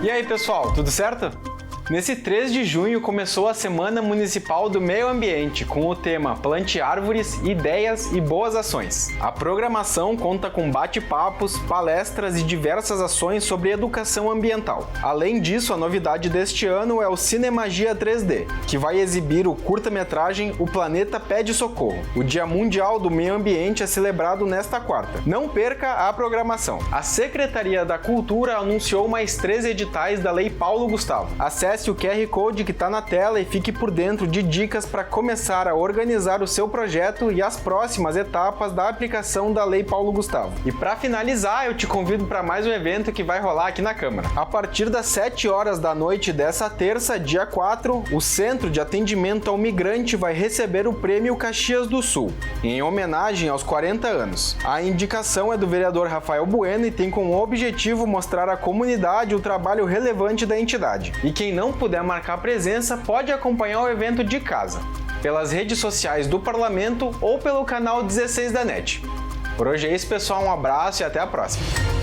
E aí, pessoal, tudo certo? Nesse 3 de junho começou a Semana Municipal do Meio Ambiente, com o tema Plante Árvores, Ideias e Boas Ações. A programação conta com bate-papos, palestras e diversas ações sobre educação ambiental. Além disso, a novidade deste ano é o Cinemagia 3D, que vai exibir o curta-metragem O Planeta Pede Socorro. O Dia Mundial do Meio Ambiente é celebrado nesta quarta. Não perca a programação. A Secretaria da Cultura anunciou mais 3 editais da Lei Paulo Gustavo. Acesse o QR Code que está na tela e fique por dentro de dicas para começar a organizar o seu projeto e as próximas etapas da aplicação da Lei Paulo Gustavo. E para finalizar, eu te convido para mais um evento que vai rolar aqui na Câmara. A partir das 7 horas da noite dessa terça, dia 4, o Centro de Atendimento ao Migrante vai receber o Prêmio Caxias do Sul, em homenagem aos 40 anos. A indicação é do vereador Rafael Bueno e tem como objetivo mostrar à comunidade o trabalho relevante da entidade. E quem não puder marcar presença pode acompanhar o evento de casa, pelas redes sociais do Parlamento ou pelo canal 16 da NET. Por hoje é isso, pessoal, um abraço e até a próxima!